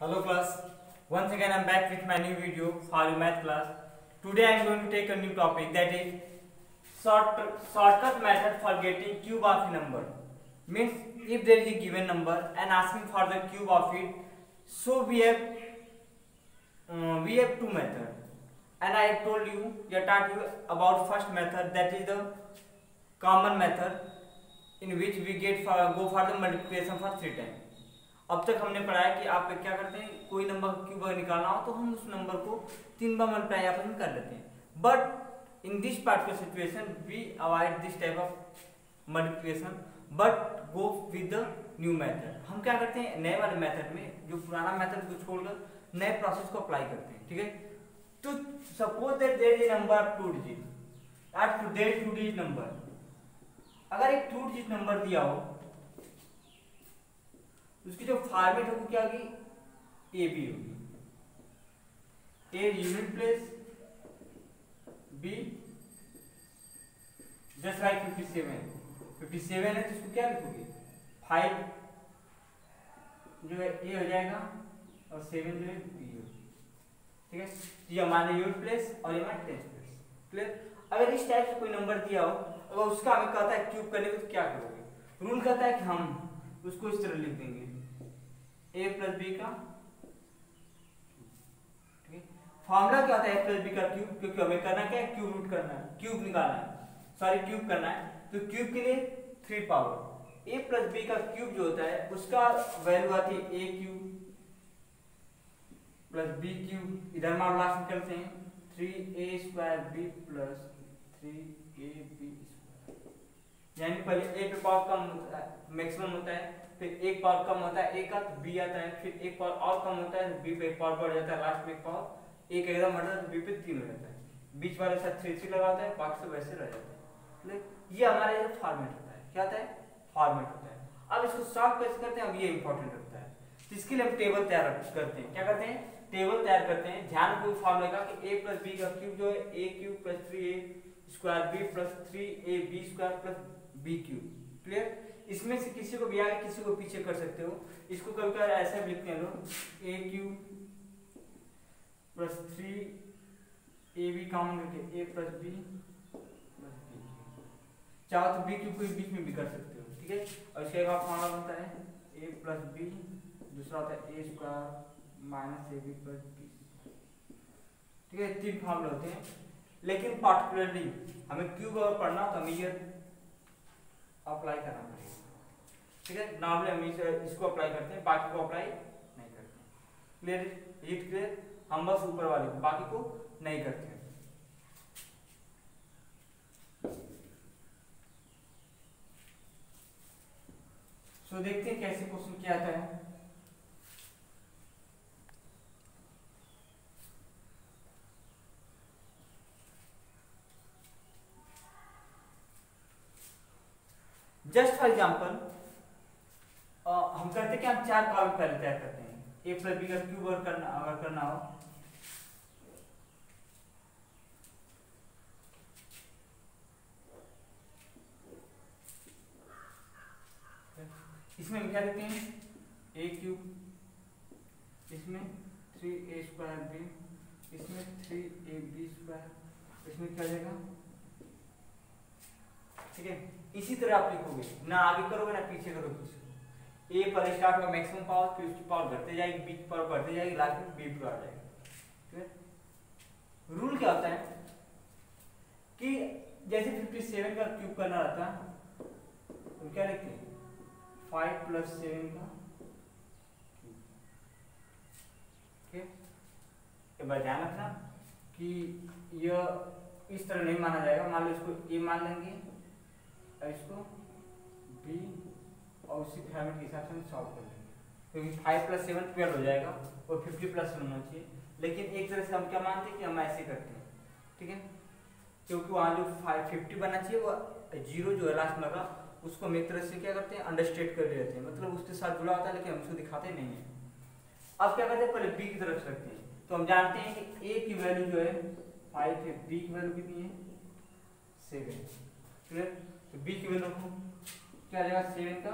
Hello class, once again I am back with my new video for your math class. Today I am going to take a new topic, that is shortcut method for getting cube of a number. Means if there is a given number and asking for the cube of it, so we have two methods, and I have told you, taught you about first method, that is the common method in which we go for the multiplication for 3 times. अब तक हमने पढ़ा है कि आप क्या करते हैं, कोई नंबर क्यूब निकालना हो तो हम उस नंबर को 3 बार मल्टीप्लाई अपन कर लेते हैं. But in this particular situation we avoid this type of multiplication but go with the new method. हम क्या करते हैं, नए वाले मेथड में जो पुराना मेथड को छोड़कर नए प्रोसेस को अप्लाई करते हैं. ठीक है, तो suppose that there is a number of 2 digit, at there is 2 digit number. अगर एक 2 डिजिट नंबर दिया हो, उसकी जो फॉर्मेट होगी क्या होगी, ए बी होगी. A unit place, b just like 57 है तो इसको क्या लिखोगे, 5 जो है ए हो जाएगा और 7 जो है बी होगी. ठीक है, ये हमारे यूनिट प्लेस और ये हमारे टेंस प्लेस. क्लियर. अगर इस टाइप से कोई नंबर दिया हो, अगर उसका हमें कहता है क्यूब करने को, तो क्या करोगे. रूल कहता है कि हम उसको इस तरह लिख देंगे, a प्लस बी का. ठीक है, फॉर्मूला क्या होता है, a प्लस बी का क्यूब, क्योंकि हमें करना क्या है, क्यूब रूट करना है, क्यूब निकालना है, सॉरी क्यूब करना है. तो क्यूब के लिए 3 पावर a प्लस बी का क्यूब जो होता है उसका वैल्यू आती है a cube plus b cube. इधर मान लास्ट में करते हैं 3a square b plus 3ab square. यानी पहले a पे पावर कम मैक्सिमम होता है, फिर एक पावर कम होता है a का तो b आता है, फिर एक पावर और कम होता है b पे एक पावर बढ़ जाता है, लास्ट में एक पावर एक एकदम बढ़ता है तो b पे 3 हो जाता है, बीच वाले साथ 3 लगा होता है, बाकी सब वैसे रह जाता है. ये हमारा ये फॉर्मेट होता है. क्या होता है, फॉर्मेट होता है. अब इसको सॉल्व कैसे करते हैं, अब ये इंपॉर्टेंट होता है. तो इसके लिए हम टेबल तैयार करते हैं. क्या करते हैं, टेबल तैयार करते हैं. ध्यान कोई फॉर्मूला का कि a प्लस b का क्यूब जो है a cube plus 3a square b plus 3ab square plus b cube. Clear. इसमें से किसी को भी आगे किसी को पीछे कर सकते हो. इसको कभी कभी ऐसा भी लिखते हैं लोग, a cube plus 3ab common करके a plus b plus b cube. चाहो तो b क्यूब को बीच में भी कर सकते हो. ठीक है, और इसके बाद फॉर्मूला बनता है a प्लस b, दूसरा होता है a square minus ab plus b. ठीक है, 3 फॉर्मूले होते हैं. लेकिन पार्टिकुलरली हमें क्यूब अगर पढ़ना हो तो हमें ये अप्लाई करना पड़ेगा. ठीक है, नॉर्मली हम इसको अप्लाई करते हैं, बाकी को अप्लाई नहीं करते. Clear, it clear. हम बस ऊपर वाले को, बाकी को नहीं करते हैं. सो देखते हैं कैसे क्वेश्चन क्या आता है. जस्ट फॉर एग्जाम्पल हम करते क्या, हम 4 कॉलम पहले तैयार करते हैं. a प्लस बी का क्यूब अगर करना हो, इसमें हम क्या लिखते हैं, a क्यूब, इसमें 3a स्क्वायर b, इसमें 3ab स्क्वायर, इसमें क्या जाएगा. ठीक है, इसी तरह आप लिखोगे, ना आगे करोगे ना पीछे करोगे. ए पर स्टार्ट होगा मैक्सिमम पावर, फिर उसकी पावर घटते जाएगी, बीच पावर बढ़ते जाएगी, लास्ट में बी पर आ जाएगा. ठीक है, रूल क्या होता है कि जैसे 57 का क्यूब करना रहता है तो क्या लिखते हैं, 5 प्लस 7 का क्यूब. ठीक है, एक बार ध्यान रखना कि यह इस तरह नहीं माना जाएगा. मान लो इसको ए मान लेंगे और इसको बी, और उसी फॉर्मेट के हिसाब से हम सॉल्व कर लेंगे, क्योंकि 5 प्लस 7 12 हो जाएगा और 50 प्लस होना चाहिए. लेकिन एक तरह से हम क्या मानते हैं कि हम ऐसे करते हैं. ठीक है, क्योंकि वहाँ जो 50 बनना चाहिए वो 0 जो है लास्ट में लगा, उसको हम एक तरह से क्या करते हैं, अंडरस्टेट कर लेते हैं, मतलब उसके साथ जुड़ा होता है, लेकिन हम उसको दिखाते नहीं है. अब क्या करते हैं, पहले बी की तरफ रखते हैं. तो हम जानते हैं कि a की वैल्यू जो है 5 है, b की वैल्यू कितनी है, 7. क्लियर. तो b की वैल्यू रखो, क्या आ जाएगा, 7 का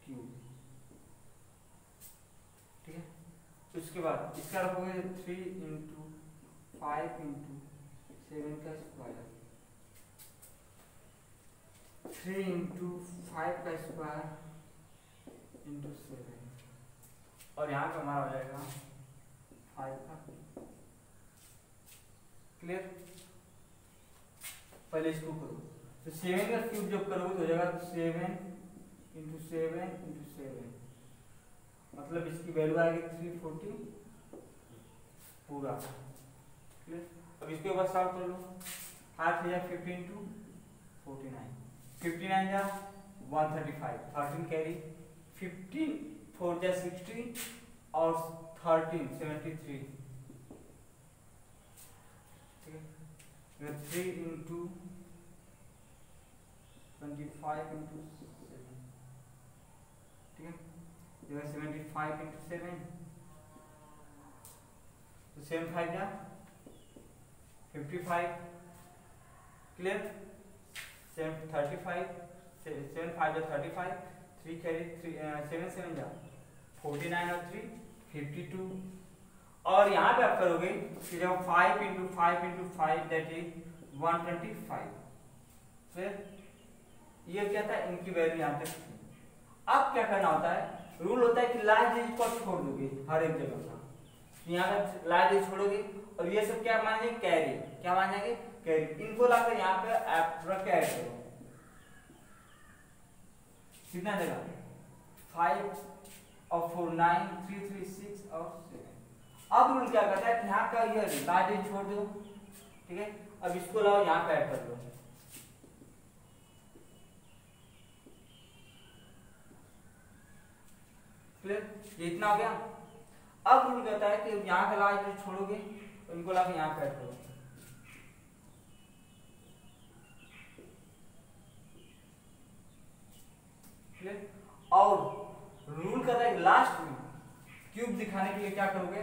क्यूब. ठीक है, उसके बाद इसका रखोगे 3 इंटू 5 इंटू 7 का स्क्वायर, 3 इंटू 5 का स्क्वायर इंटू 7, और यहाँ पे हमारा हो जाएगा 5 का। क्लियर? पहले इसको करो, तो 7 का क्यूब जब करोगे तो हो जाएगा 7 इंटू 7 इंटू 7, मतलब इसकी वैल्यू आएगी 340 पूरा। क्लियर? अब इसके बाद सॉल्व कर लो, 5 या 15 टू 49, 59 या 135, 13 कैरी, 15 4 या 16 और 13 73। ठीक है, 3 इंटू 25 इंटू 7, ठीक है, 75 इंटू 7, तो 7 5 या 55। क्लियर? 7 35, 7 5 या 35, 3 कैरी, 7 7 या 49 और 3 52। और यहाँ पे आप करोगे कि जब 5 इंटू 5 इंटू 5 दैट इज 125। फिर ये क्या था, इनकी वैल्यू यहाँ तक थी। अब क्या करना होता है, रूल होता है कि लार्ज डिजिट को छोड़ दोगे हर एक जगह का, यहाँ पे लार्ज डिजिट छोड़ोगे और ये सब क्या मानेंगे, कैरी। क्या मानेंगे, कैरी। इनको लाकर यहाँ पे रख के ऐड करो, कितना देगा 5 और 4 9 3 3 6 और 7। अब रूल क्या करता है कि यहाँ का ये लार्ज डिजिट छोड़ दो, ठीक है। अब इसको लाओ यहाँ पे ऐड कर दो, क्लियर? ये इतना हो गया। अब रूल कहता है कि यहाँ का लार्ज डिजिट छोड़ोगे तो इनको लाके यहाँ पे ऐड करो, क्लियर? और रूल कहता है लास्ट में क्यूब दिखाने के लिए क्या करोगे,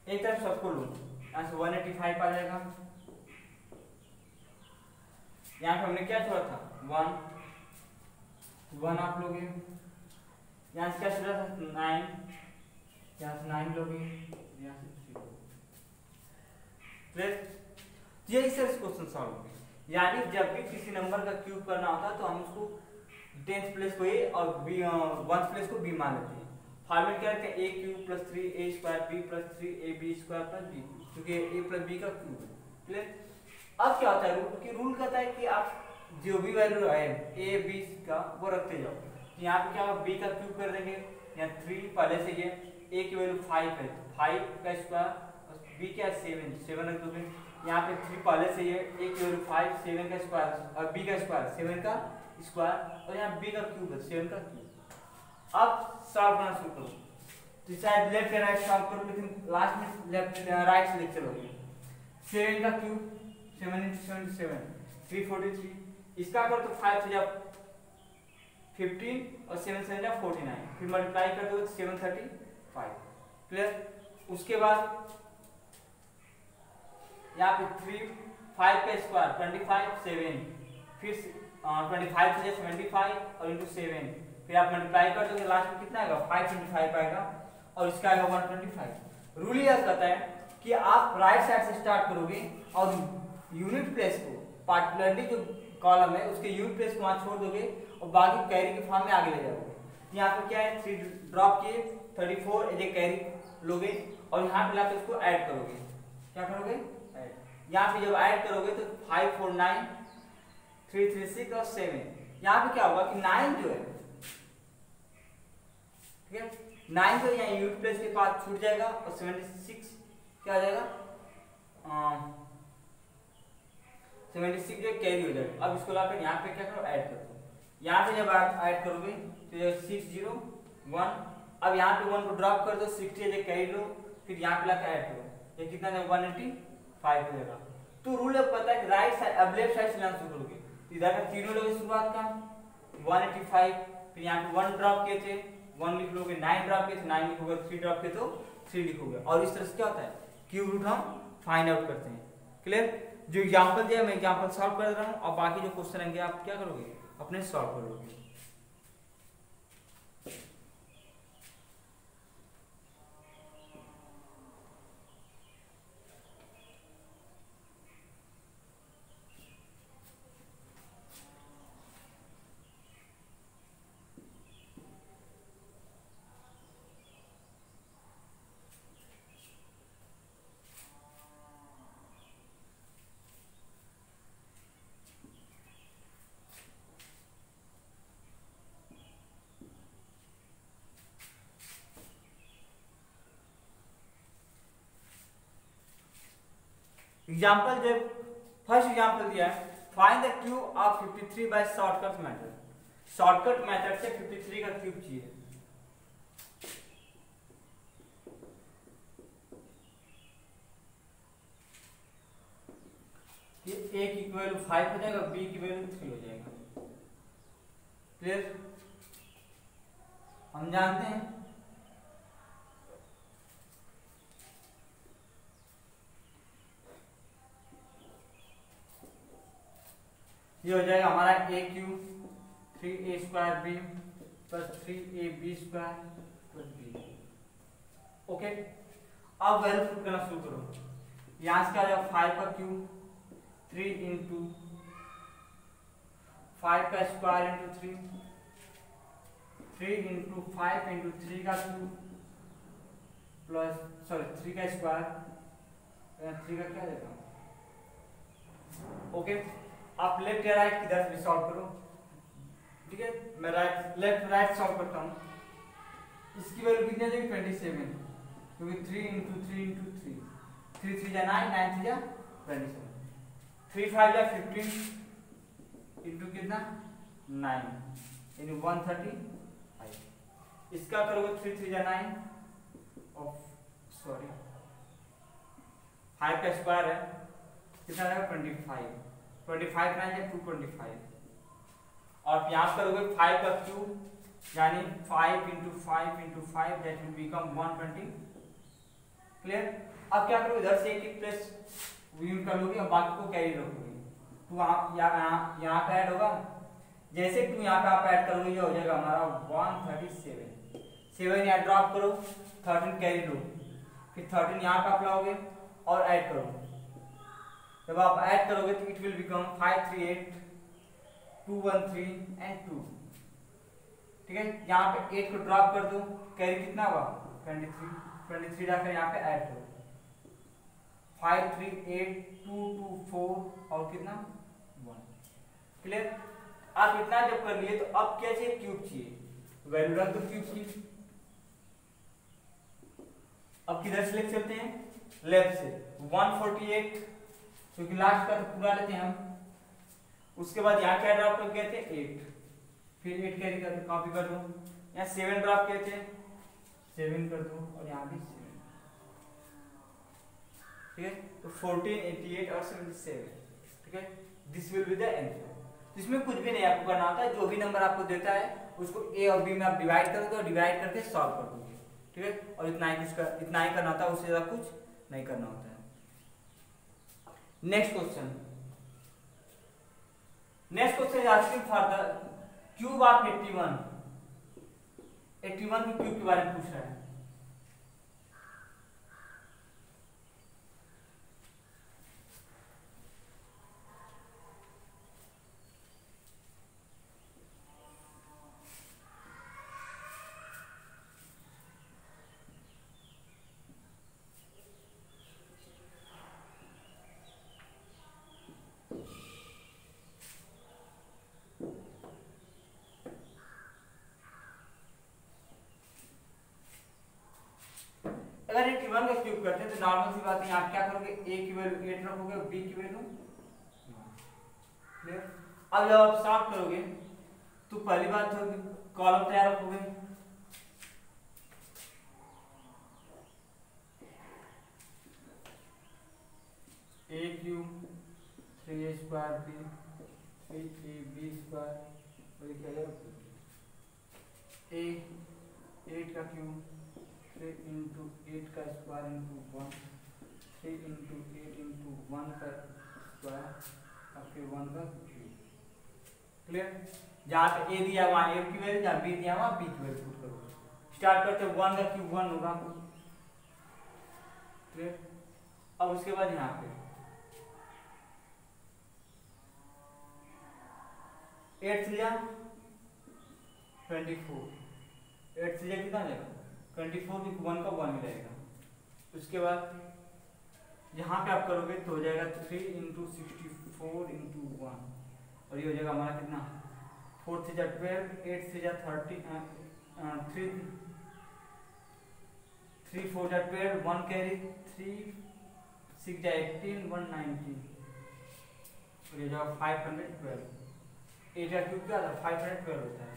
एक तरफ सबको लो, यहाँ से 185 आ जाएगा। यहाँ पे हमने क्या छोड़ा था 1 आप लोगे, यहाँ से क्या छोड़ा था 9, यहाँ से 9 लोगे, यहाँ से 3 लोगे। ये इस क्वेश्चन सॉल्व होंगे। यानी जब भी किसी नंबर का क्यूब करना होता है तो हम उसको 10th प्लेस को ए और 1th प्लेस को बी मान लेते हैं। फॉर्मेट क्या रहते हैं, a cube plus 3 a square b plus 3 ab square plus b, क्योंकि a प्लस बी का क्यूब है। क्लियर? अब क्या होता है, रूल कहता है कि आप जो भी वैल्यू है ए बी का वो रखते जाओ। यहाँ पे क्या होगा, बी का क्यूब कर देंगे, यहाँ 3 पहले से ये ए की वैल्यू 5 है, 5 का स्क्वायर और बी क्या 7 रख दोगे। यहाँ पे 3 पहले से ये ए की वैल्यू 5, 7 का स्क्वायर और बी का स्क्वायर 7 का स्क्वायर और यहाँ बी का क्यूब है 7 का क्यूब। अब सॉल्व करना शुरू करो, तो शायद लेफ्ट या राइट सॉल्व करो, लेकिन लास्ट में लेफ्ट राइट से लेके चलोगे। 7 का क्यूब 7 into 77 343, इसका करो तो 5 से जब 15 और 7 से जब 49, फिर मल्टीप्लाई कर दो 735। क्लियर? उसके बाद यहाँ पे 3 5 का स्क्वायर 25 7, फिर 25 से 75 और इंटू 7, फिर आप मल्टीप्लाई कर दोगे, लास्ट में कितना आएगा 525 आएगा और इसका आएगा 125। रूल यह कहता है कि आप राइट साइड से स्टार्ट करोगे और यूनिट प्लेस को, पार्टिकुलरली जो कॉलम है उसके यूनिट प्लेस को वहां छोड़ दोगे और बाकी कैरी के फॉर्म में आगे ले जाओगे। यहाँ पे क्या है 3 ड्रॉप किए 34 एज ए कैरी लोगे और यहाँ पे लाकर इसको ऐड करोगे। क्या करोगे, ऐड। यहाँ पे जब ऐड करोगे तो 5 4 9 3 3 6 और 7, यहाँ पे क्या होगा कि 9 जो है, ठीक है, 9 जो यहाँ यूनिट प्लेस के पास छूट जाएगा और 76 क्या आ जाएगा 76 जो कैरी हो जाएगा। अब इसको लाकर यहाँ पे क्या करो, ऐड कर दो। यहाँ पे जब आप ऐड करोगे तो ये 6 0 1, अब यहाँ पे 1 को ड्रॉप कर दो, 60 जो कैरी लो, फिर यहाँ पे लाकर ऐड करो, ये कितना है 185 हो जाएगा। तो रूल है पता है कि राइट साइड अब लेफ्ट साइड से लाना शुरू करोगे, इधर का तीनों लोगे शुरुआत का 185, फिर यहाँ पे 1 ड्रॉप किए थे 1 लिख लोगे, 9 ड्रॉप किए थे 9 लिखोगे, 3 ड्रॉप किए तो 3 लिखोगे। और इस तरह से क्या होता है, क्यूब रूट हम फाइंड आउट करते हैं। क्लियर? जो एग्जांपल दिया मैं एग्जांपल सॉल्व कर रहा हूं और बाकी जो क्वेश्चन रहेंगे आप क्या करोगे, अपने सॉल्व करोगे। एग्जाम्पल जो फर्स्ट एग्जाम्पल दिया है, find the cube of 53 by shortcut method. Shortcut method से 53 का क्यूब चाहिए। कि a की वैल्यू 5 हो जाएगा, b की वैल्यू 3 हो जाएगा। क्लियर? हम जानते हैं ये हो जाएगा हमारा a cube 3a square b plus 3ab square plus b। Okay, अब वैल्यू पुट करना शुरू करो। यहां से क्या आ जाएगा 5 का क्यूब 3 इंटू 5 का स्क्वायर इंटू 3 इंटू 5 इंटू 3 का क्यूब प्लस 3 का स्क्वायर 3 का क्या देगा। ओके, आप लेफ्ट या राइट किधर से सॉल्व करो। ठीक है, मैं लेफ्ट राइट सॉल्व करता हूं। इसकी वैल्यू कितनी आ जाएगी 27, क्योंकि 3 इंटू 3 इंटू 3 3 3 जा 9 9 3 जा 27 3 5 जा 15 इंटू कितना 9 यानी 135। इसका करोगे 3 3 जा 9 और 5 का स्क्वायर है कितना आएगा 25 25 9 जा 225 और यहाँ करोगे 5 का क्यूब यानी 5 into 5 into 5 that will become 120। Clear? अब क्या करोगे इधर से एक प्लस यूज कर लोगे और बाकी को कैरी रखोगे। तो यहाँ पे ऐड होगा, जैसे टू यहाँ पे आप ऐड करोगे ये हो जाएगा हमारा 137। 7 यहाँ ड्रॉप करो 13 कैरी लो, फिर 13 यहाँ पे आप लाओगे और ऐड करो। जब आप ऐड करोगे तो इट विल बिकम 538 213 एंड 2। ठीक है, यहाँ पे 8 को ड्रॉप कर दो, कैरी कितना हुआ 23 जाकर यहाँ पे ऐड करो 5 3 8 2 2 4 और कितना 1। क्लियर? आप इतना जब कर लिए तो अब क्या चाहिए क्यूब चाहिए, वैल्यू रख दो क्यूब की। अब किधर से लेके चलते हैं लेफ्ट से 148 क्योंकि लास्ट का तो पूरा लेते हैं हम। उसके बाद यहाँ क्या ड्रॉप कर गए थे 8, फिर 8 कैरी करके कॉपी कर दो। यहाँ 7 ड्रॉप किए थे 7 कर दो और यहाँ भी 7। ठीक है, तो 14 88 और 77। ठीक है, this will be the answer. इसमें कुछ भी नहीं आपको करना होता है, जो भी नंबर आपको देता है उसको a और b में आप डिवाइड कर दोगे और डिवाइड करके सॉल्व कर दोगे। ठीक है, और इतना ही करना होता है, उससे ज्यादा कुछ नहीं करना होता है। Next question is asking for the cube of 81 की क्यूब के बारे में पूछ रहा है। अगर 81 का क्यूब करते हैं तो नॉर्मल सी बात है, आप क्या करोगे a की वैल्यू 8 रखोगे और b की वैल्यू। क्लियर? अब जब आप सॉल्व करोगे तो पहली बात होगी कॉलम तैयार रखोगे। a cube 3a square b 3ab square और क्या है a 8 का क्यूब 3 इंटू 8 का स्क्वायर इंटू 1 3 इंटू 8 इंटू 1 का स्क्वायर और फिर 1 का क्यूब। क्लियर? जहाँ पे a दिया वहाँ a की वैल्यू, जहाँ b दिया वहाँ b की वैल्यू पुट करो। स्टार्ट करते 1 का क्यूब 1 होगा। क्लियर? अब उसके बाद यहाँ पे 8 से जा 24 8 से जा कितना जाएगा 24 की 1 का 1 मिलेगा। उसके बाद यहाँ पे आप करोगे तो हो जाएगा 3 इंटू 64 इंटू 1 और ये हो जाएगा हमारा कितना 4 से जा 12 8 से जा 30 3 4 जा 12 1 कैरी 3 6 जा 18 190 और ये जाओ 512 8 का क्यूब क्या था 512 होता है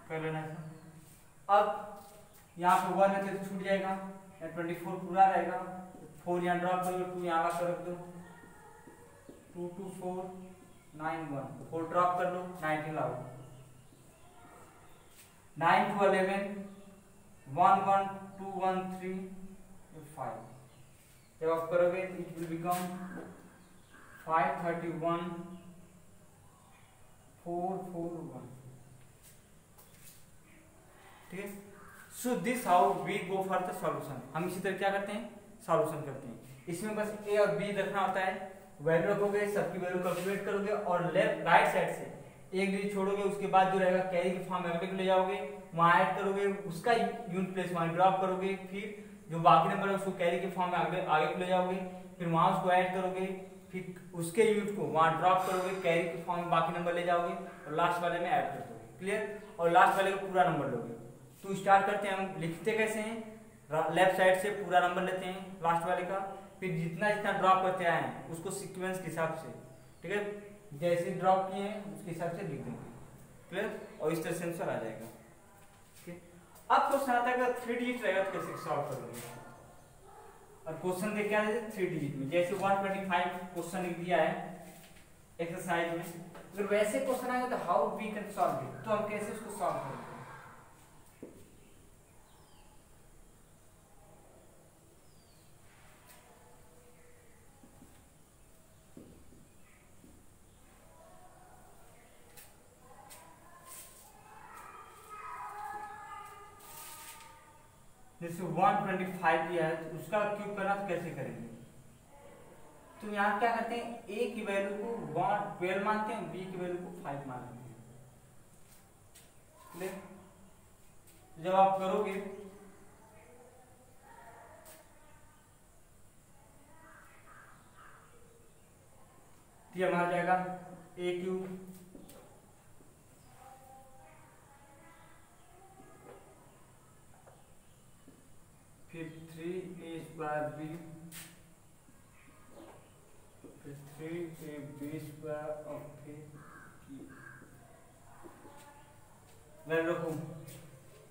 कर लेना ऐसा। अब यहाँ पे 1 है तो छूट जाएगा 24 पूरा रहेगा 4 यहाँ ड्रॉप करोगे 2 यहाँ का रख दो 2 2 4 9 1 4 ड्रॉप कर लो 19 लाओ 9 to 11 1 1 2 1 3 5 जब आप करोगे इट विल बिकम 531 4 4 1 ठीक है। So this how we go for the solution. हम इसी तरह क्या करते हैं सॉल्यूशन करते हैं। इसमें बस ए और बी रखना होता है वैल्यू रखोगे सबकी वैल्यू कैलकुलेट करोगे और लेफ्ट राइट साइड से एक डिजिट छोड़ोगे उसके बाद जो रहेगा कैरी के फॉर्म में अगले को ले जाओगे वहां ऐड करोगे उसका यूनिट प्लेस वहां ड्रॉप करोगे फिर जो बाकी नंबर है उसको कैरी के फॉर्म में आगे को ले जाओगे फिर वहां उसको ऐड करोगे फिर उसके यूनिट को वहां ड्रॉप करोगे कैरी के फॉर्म में बाकी नंबर ले जाओगे और लास्ट वाले में ऐड कर दोगे क्लियर और लास्ट वाले का पूरा नंबर लोगे। तो स्टार्ट करते हैं हम लिखते कैसे हैं लेफ्ट साइड से पूरा नंबर लेते हैं लास्ट वाले का फिर जितना जितना ड्रॉप करते आए हैं उसको सीक्वेंस के हिसाब से ठीक है जैसे ड्रॉप किए हैं उसके हिसाब से लिख देंगे क्लियर और इस तरह से आंसर आ जाएगा। अब क्वेश्चन आता है 3 डिजिट रहेगा तो कैसे सॉल्व करोगे और क्वेश्चन दे क्या है 3 डिजिट में जैसे 125 क्वेश्चन लिख दिया है एक्सरसाइज में अगर वैसे क्वेश्चन आएगा तो how we can solve it तो हम कैसे उसको सॉल्व करेंगे। जैसे 125 दिया है तो उसका क्यूब करना तो कैसे करेंगे। तो यहाँ क्या करते हैं a की वैल्यू को 12 मानते हैं b की वैल्यू को 5 मान लेते हैं। जब आप करोगे तो ये हमारा जाएगा a क्यूब फिर 3a स्क्वायर b फिर 3ab स्क्वायर और फिर वैल्यू रखो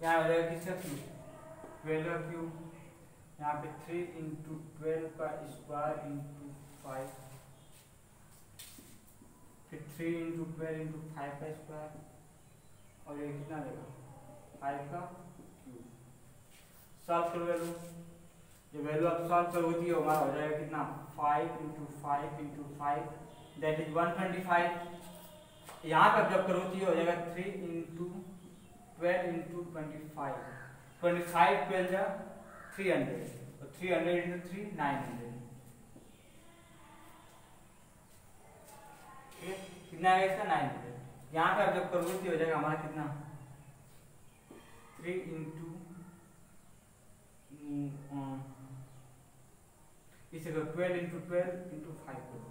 यहाँ हो जाएगा किसका क्यूब 12 का क्यूब यहाँ पे 3 इंटू 12 का स्क्वायर इंटू 5 फिर 3 इंटू 12 इंटू 5 का स्क्वायर और ये कितना देगा 5 का सॉल्व करो वैल्यू जो वैल्यू आप सॉल्व करोगे तो हमारा हो जाएगा कितना 5 इंटू 5 इंटू 5 दैट इज 125। यहाँ पर जब करोगे तो हो जाएगा 3 इंटू 12 इंटू 25 25 12 जा 300 और 300 इंटू 3 900 कितना आएगा इसका 900। यहाँ पे आप जब करोगे तो हो जाएगा हमारा कितना 3 इंटू इसे 12 इंटू 12 इंटू 5 करो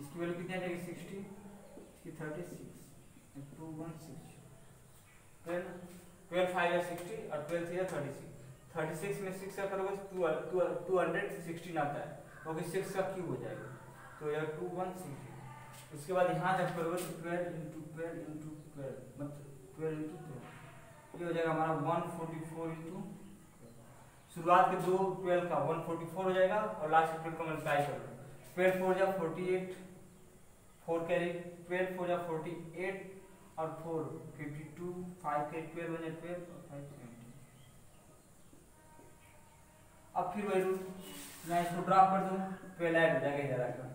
इसकी वैल्यू कितनी आ जाएगी 60 इसकी 36 216 12 5 या 60 और 12 3 या 36 में 6 का करोगे 216 आता है क्योंकि 6 का क्यूब हो जाएगा तो यह 216। उसके बाद यहाँ जब करोगे तो 12 इंटू 12 इंटू 12 मतलब 12 इंटू 12 ये हो जाएगा हमारा 144 इंटू शुरुआत के 2 12 का 144 हो जाएगा और लास्ट 12 को मल्टीप्लाई कर लो 12 4 जा 48 4 कैरी 12 4 जा 48 और 4 52 5 के 12 बने 12 और 5 20। अब फिर वही मैं इसको ड्रॉप कर दूं 12 ऐड हो जाएगा इधर आकर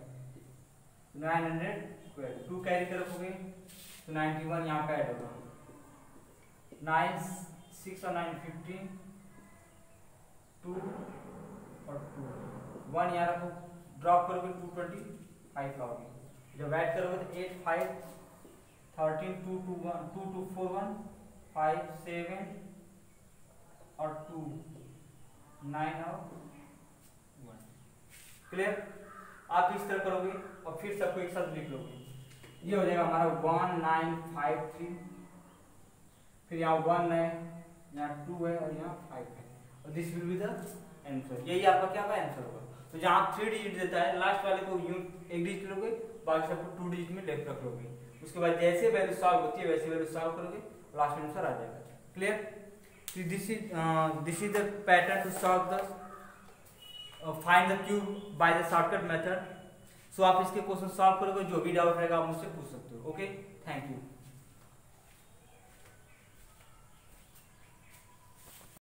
912 2 कैरी कर रखोगे तो 91 यहाँ पे ऐड होगा 9 6 और 9 15 2 और 2 1 यहाँ रखो ड्रॉप करोगे 225 लाओगे जब ऐड करोगे तो 8 5 13 2 2 1 2 2 4 1 5 7 और 2 9 और 1 क्लियर। आप इस तरह करोगे और फिर सबको एक साथ लिख लोगे ये हो जाएगा हमारा 1953 फिर यहाँ 1 है यहाँ 2 है और यहाँ 5 है और this will be the answer, यही आपका क्या होगा आंसर होगा। तो जहाँ 3 डिजिट देता है लास्ट वाले को एक डिजिट लोगे, बाकी सबको 2 डिजिट में लेफ्ट रख लोगे। उसके बाद जैसे वैल्यू सॉल्व होती है वैसे वैल्यू सॉल्व करोगे, लास्ट में आंसर आ जाएगा। Clear? This is the pattern to solve the find the cube by the shortcut method. So आप इसके क्वेश्चन सॉल्व करोगे, जो भी डाउट रहेगा आप मुझसे पूछ सकते हो। Okay, thank you.